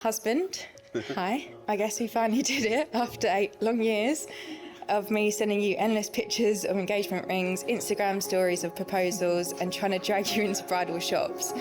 Husband, hi. I guess we finally did it after 8 long years of me sending you endless pictures of engagement rings, Instagram stories of proposals, and trying to drag you into bridal shops.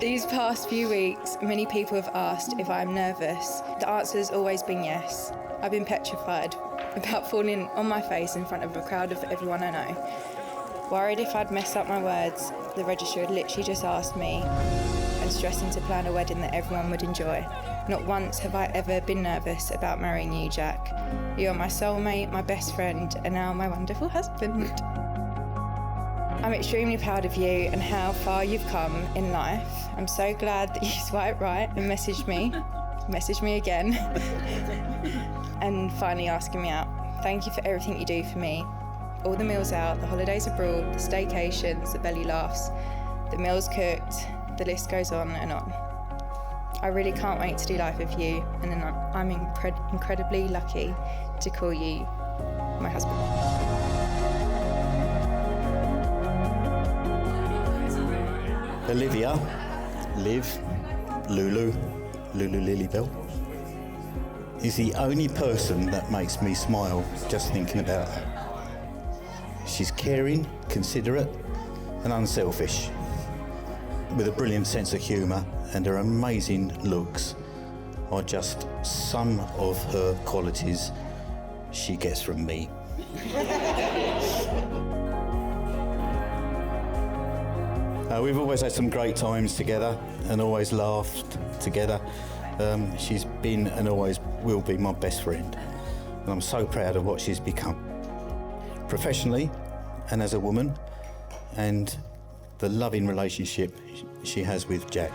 These past few weeks, many people have asked if I'm nervous. The answer's always been yes. I've been petrified about falling on my face in front of a crowd of everyone I know. Worried if I'd mess up my words, the registrar had literally just asked me, and stressing to plan a wedding that everyone would enjoy. Not once have I ever been nervous about marrying you, Jack. You're my soulmate, my best friend, and now my wonderful husband. I'm extremely proud of you and how far you've come in life. I'm so glad that you swiped right and messaged me again, and finally asking me out. Thank you for everything you do for me. All the meals out, the holidays abroad, the staycations, the belly laughs, the meals cooked, the list goes on and on. I really can't wait to do life with you, and I'm incredibly lucky to call you my husband. Olivia, Liv, Lulu Lilybell, is the only person that makes me smile just thinking about her. She's caring, considerate, and unselfish, with a brilliant sense of humour, and her amazing looks are just some of her qualities she gets from me. We've always had some great times together and always laughed together. She's been and always will be my best friend, and I'm so proud of what she's become, professionally and as a woman, and the loving relationship she has with Jack.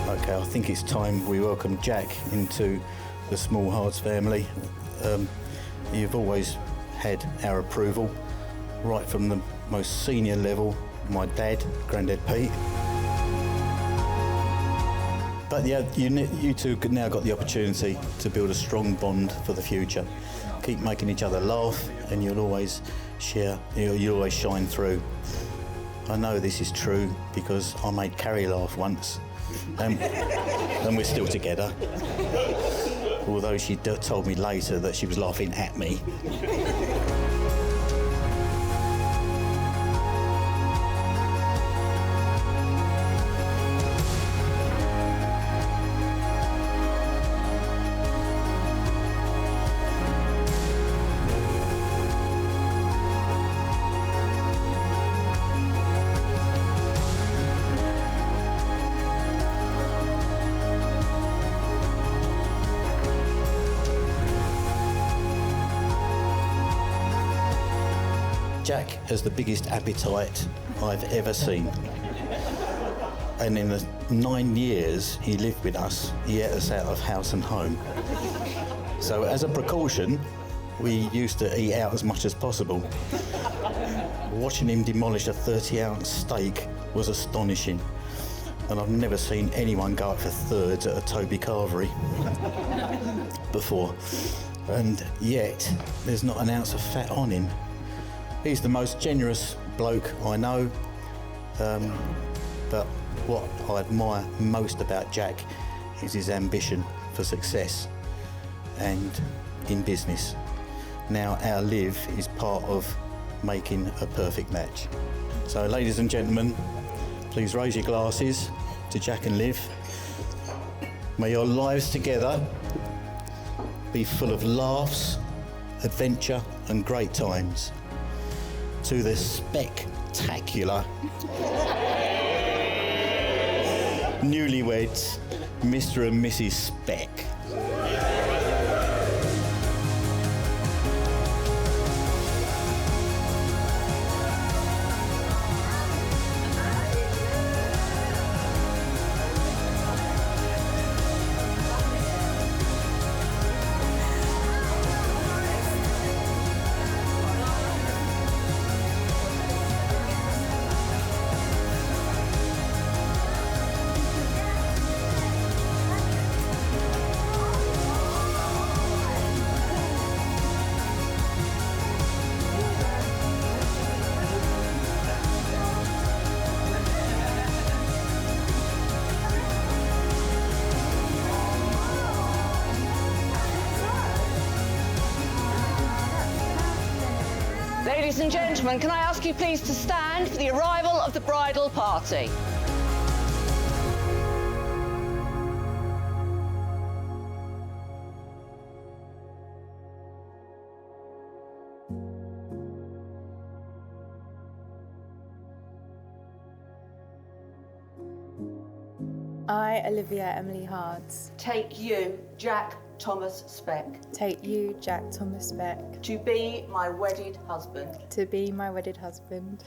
Okay, I think it's time we welcome Jack into the Small Hearts family. You've always had our approval, right from the most senior level, my dad, Grandad Pete. But yeah, you two now got the opportunity to build a strong bond for the future. Keep making each other laugh, and you'll always shine through. I know this is true because I made Carrie laugh once, and we're still together. Although she told me later that she was laughing at me. Jack has the biggest appetite I've ever seen. And in the 9 years he lived with us, he ate us out of house and home. So as a precaution, we used to eat out as much as possible. Watching him demolish a 30-ounce steak was astonishing. And I've never seen anyone go up for thirds at a Toby Carvery before. And yet, there's not an ounce of fat on him. He's the most generous bloke I know, but what I admire most about Jack is his ambition for success and in business. Now our Liv is part of making a perfect match. So ladies and gentlemen, please raise your glasses to Jack and Liv. May your lives together be full of laughs, adventure and great times. To the spectacular newlyweds, Mr. and Mrs. Speck. Ladies and gentlemen, can I ask you please to stand for the arrival of the bridal party? I, Olivia Emily Hards, Take you, Jack Thomas Speck, take you, Jack Thomas Speck, to be my wedded husband. to be my wedded husband.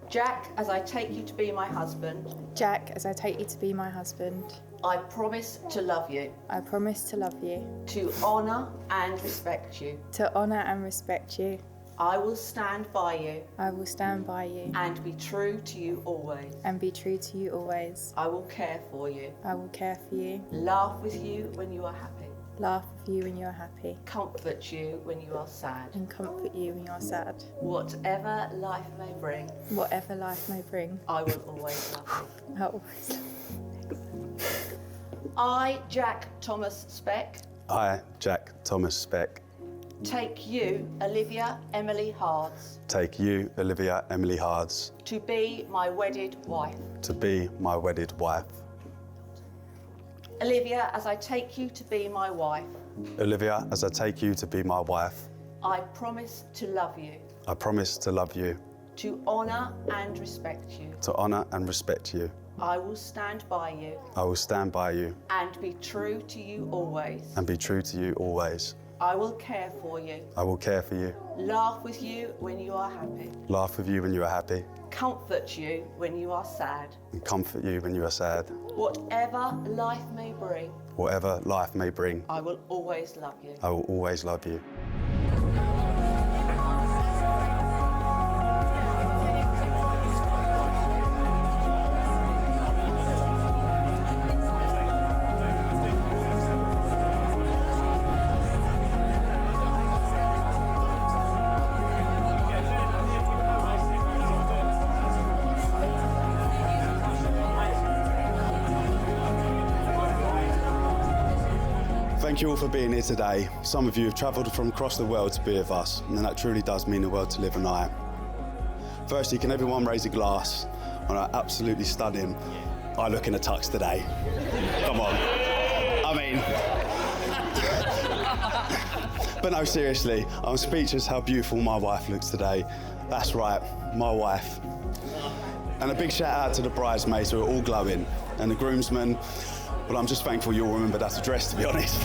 Jack, as I take you to be my husband, Jack, as I take you to be my husband, I promise to love you, I promise to love you, to honour and respect you. to honour and respect you. I will stand by you I will stand by you and be true to you always. and be true to you always. I will care for you, I will care for you, laugh with you when you are happy, laugh with you when you are happy, comfort you when you are sad. and comfort you when you are sad. Whatever life may bring, Whatever life may bring, I will always love you. I always I, Jack Thomas Speck, I, Jack Thomas Speck, take you, Olivia Emily Hards, take you, Olivia Emily Hards, to be my wedded wife. to be my wedded wife. Olivia, as I take you to be my wife, Olivia, as I take you to be my wife, I promise to love you, I promise to love you, to honour and respect you. to honour and respect you. I will stand by you I will stand by you and be true to you always. and be true to you always. I will care for you, I will care for you, laugh with you when you are happy, laugh with you when you are happy, comfort you when you are sad. and comfort you when you are sad. Whatever life may bring, Whatever life may bring, I will always love you. I will always love you. Thank you all for being here today. Some of you have travelled from across the world to be with us, and that truly does mean the world to Liv and I. Firstly, can everyone raise a glass on our absolutely stunning I look in a tux today? Come on. I mean... But no, seriously, I'm speechless how beautiful my wife looks today. That's right, my wife. And a big shout out to the bridesmaids who are all glowing, and the groomsmen. Well, I'm just thankful you all remembered that address, to be honest.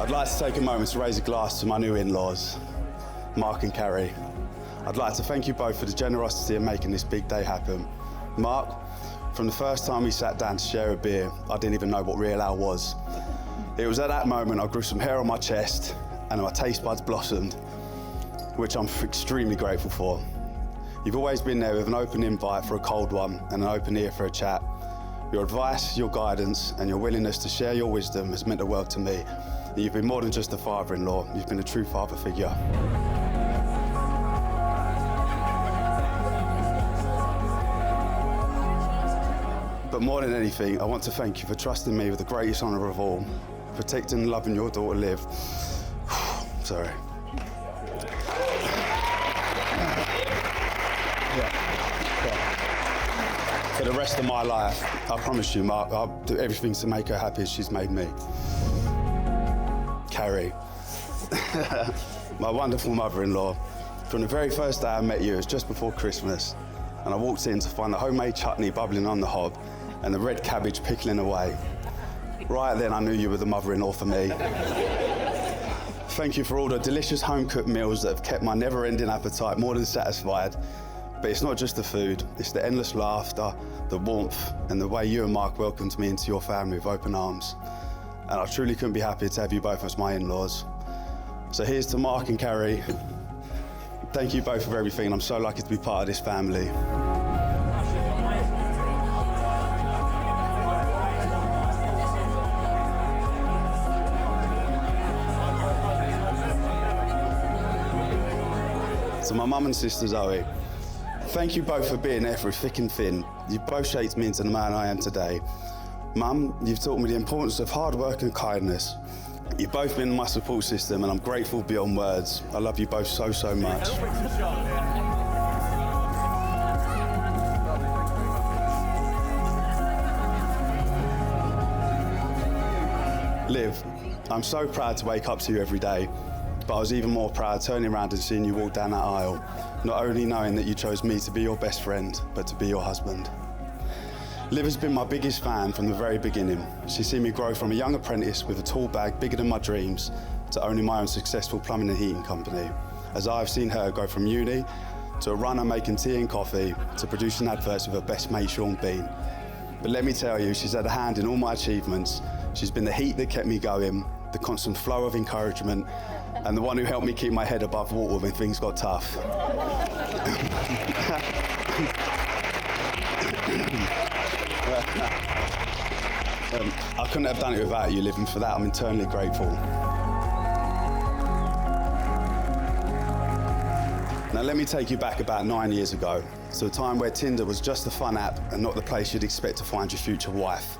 I'd like to take a moment to raise a glass to my new in-laws, Mark and Carrie. I'd like to thank you both for the generosity in making this big day happen. Mark, from the first time we sat down to share a beer, I didn't even know what real ale was. It was at that moment I grew some hair on my chest and my taste buds blossomed, which I'm extremely grateful for. You've always been there with an open invite for a cold one and an open ear for a chat. Your advice, your guidance, and your willingness to share your wisdom has meant the world to me. And you've been more than just a father-in-law, you've been a true father figure. But more than anything, I want to thank you for trusting me with the greatest honour of all, protecting and loving your daughter, Liv. Sorry. For the rest of my life, I promise you, Mark, I'll do everything to make her happy as she's made me. Carrie, my wonderful mother-in-law. From the very first day I met you, it was just before Christmas, and I walked in to find the homemade chutney bubbling on the hob and the red cabbage pickling away. Right then I knew you were the mother-in-law for me. Thank you for all the delicious home-cooked meals that have kept my never-ending appetite more than satisfied. But it's not just the food, it's the endless laughter, the warmth, and the way you and Mark welcomed me into your family with open arms. And I truly couldn't be happier to have you both as my in-laws. So here's to Mark and Carrie. Thank you both for everything, and I'm so lucky to be part of this family. To my mum and sister Zoe, Thank you both for being there through thick and thin. You've both shaped me into the man I am today. Mum, you've taught me the importance of hard work and kindness. You've both been my support system and I'm grateful beyond words. I love you both so, so much. Liv, I'm so proud to wake up to you every day, but I was even more proud turning around and seeing you walk down that aisle, not only knowing that you chose me to be your best friend, but to be your husband. Liv has been my biggest fan from the very beginning. She's seen me grow from a young apprentice with a tool bag bigger than my dreams to owning my own successful plumbing and heating company, as I've seen her go from uni to a runner making tea and coffee to producing adverts with her best mate Sean Bean. But let me tell you, she's had a hand in all my achievements. She's been the heat that kept me going, the constant flow of encouragement, and the one who helped me keep my head above water when things got tough. I couldn't have done it without you, Liv, and for that I'm eternally grateful. Now let me take you back about 9 years ago, to a time where Tinder was just a fun app and not the place you'd expect to find your future wife.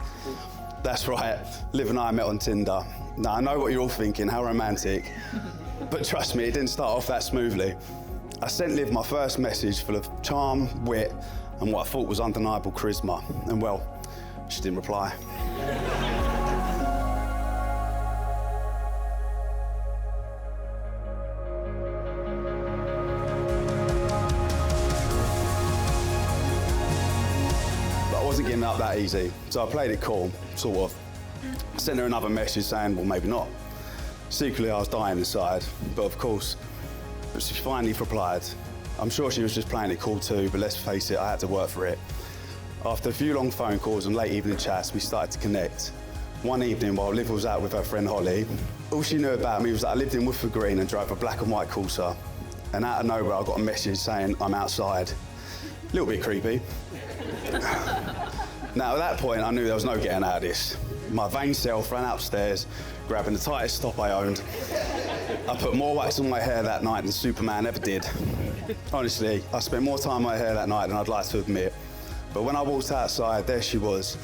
That's right, Liv and I met on Tinder. Now I know what you're all thinking, how romantic, but trust me, it didn't start off that smoothly. I sent Liv my first message full of charm, wit, and what I thought was undeniable charisma, and well, she didn't reply. But I wasn't getting up that easy, so I played it cool, sort of. Sent her another message saying, well, maybe not. Secretly, I was dying inside, but of course, she finally replied. I'm sure she was just playing it cool too, but let's face it, I had to work for it. After a few long phone calls and late evening chats, we started to connect. One evening, while Liv was out with her friend Holly, all she knew about me was that I lived in Woodford Green and drove a black and white Corsa. And out of nowhere, I got a message saying I'm outside. A little bit creepy. Now, at that point, I knew there was no getting out of this. My vain self ran upstairs, grabbing the tightest top I owned. I put more wax on my hair that night than Superman ever did. Honestly, I spent more time on my hair that night than I'd like to admit. But when I walked outside, there she was,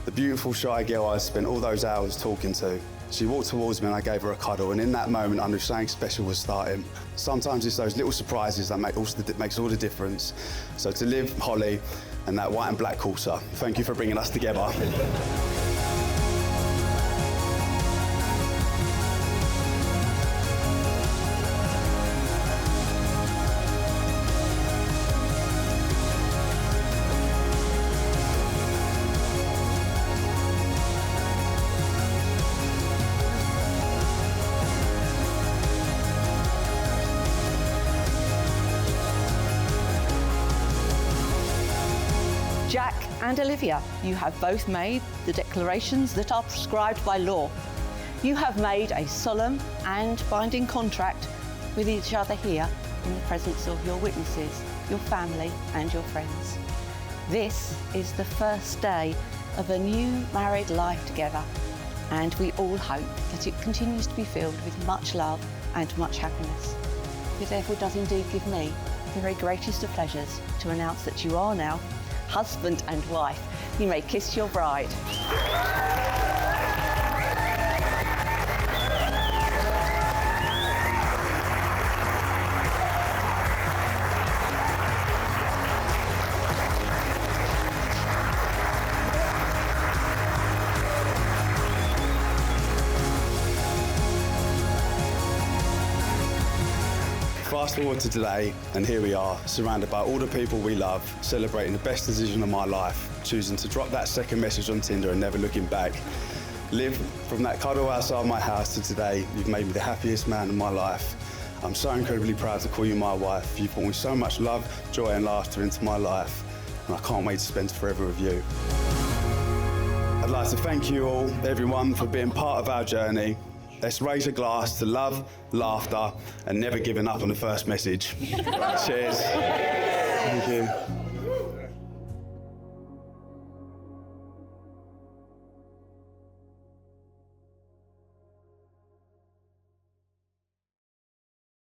the beautiful, shy girl I'd spent all those hours talking to. She walked towards me and I gave her a cuddle, and in that moment, I knew something special was starting. Sometimes it's those little surprises that makes all the difference. So to Liv, Holly, and that white and black Corsa, thank you for bringing us together. Jack and Olivia, you have both made the declarations that are prescribed by law. You have made a solemn and binding contract with each other here in the presence of your witnesses, your family and your friends. This is the first day of a new married life together, and we all hope that it continues to be filled with much love and much happiness. It therefore does indeed give me the very greatest of pleasures to announce that you are now husband and wife. You may kiss your bride. Fast forward to today, and here we are, surrounded by all the people we love, celebrating the best decision of my life, choosing to drop that second message on Tinder and never looking back. Liv, from that cuddle outside my house to today, you've made me the happiest man in my life. I'm so incredibly proud to call you my wife. You've brought me so much love, joy and laughter into my life, and I can't wait to spend it forever with you. I'd like to thank you all, everyone, for being part of our journey. Let's raise a glass to love, laughter, and never giving up on the first message. Cheers. Thank you.